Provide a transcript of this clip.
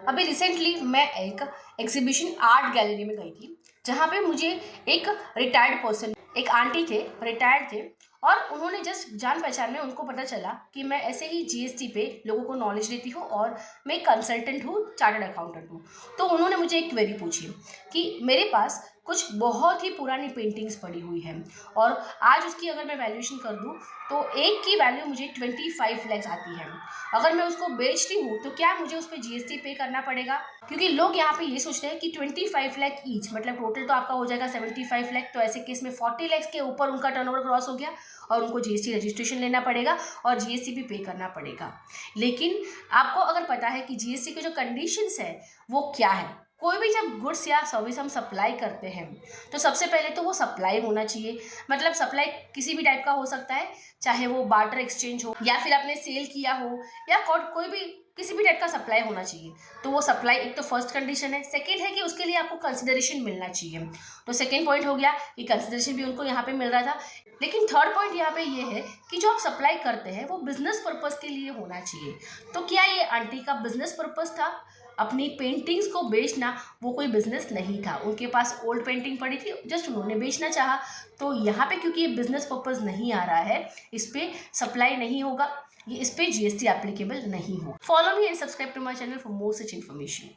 अभी रिसेंटली मैं एक एग्जीबिशन आर्ट गैलरी में गई थी, जहाँ पे मुझे एक रिटायर्ड पर्सन, एक आंटी थे, रिटायर्ड थे, और उन्होंने जस्ट जान पहचान में उनको पता चला कि मैं ऐसे ही जीएसटी पे लोगों को नॉलेज देती हूँ और मैं एक कंसल्टेंट हूँ, चार्टर्ड अकाउंटेंट हूँ। तो उन्होंने मुझे एक क्वेरी पूछी कि मेरे पास कुछ बहुत ही पुरानी पेंटिंग्स पड़ी हुई हैं और आज उसकी अगर मैं वैल्यूएशन कर दूँ तो एक की वैल्यू मुझे 25 लैक्स आती है। अगर मैं उसको बेचती हूँ तो क्या मुझे उस पर जीएसटी पे करना पड़ेगा? क्योंकि लोग यहाँ पे ये सोचते हैं कि 25 लाख ईच, मतलब टोटल तो आपका हो जाएगा 75 लाख। तो ऐसे केस में 40 लाख के ऊपर उनका टर्नओवर क्रॉस हो गया और उनको जीएसटी रजिस्ट्रेशन लेना पड़ेगा और जीएसटी भी पे करना पड़ेगा। लेकिन आपको अगर पता है कि जीएसटी के जो कंडीशंस है वो क्या है, कोई भी जब गुड्स या सर्विस हम सप्लाई करते हैं तो सबसे पहले तो वो सप्लाई होना चाहिए। मतलब सप्लाई किसी भी टाइप का हो सकता है, चाहे वो बार्टर एक्सचेंज हो या फिर आपने सेल किया हो या कोई भी किसी भी टाइप का सप्लाई होना चाहिए। तो वो सप्लाई एक तो फर्स्ट कंडीशन है। सेकंड है कि उसके लिए आपको कंसिडरेशन मिलना चाहिए। तो सेकंड पॉइंट हो गया कि कंसिडरेशन भी उनको यहाँ पे मिल रहा था। लेकिन थर्ड पॉइंट यहाँ पे ये है कि जो आप सप्लाई करते हैं वो बिजनेस पर्पज के लिए होना चाहिए। तो क्या ये आंटी का बिजनेस पर्पज था अपनी पेंटिंग्स को बेचना? वो कोई बिजनेस नहीं था, उनके पास ओल्ड पेंटिंग पड़ी थी, जस्ट उन्होंने बेचना चाहा। तो यहाँ पे क्योंकि ये बिजनेस पर्पज नहीं आ रहा है, इस पे सप्लाई नहीं होगा, ये इस पे जीएसटी एप्लीकेबल नहीं हो। Follow me and subscribe to my channel for more such information.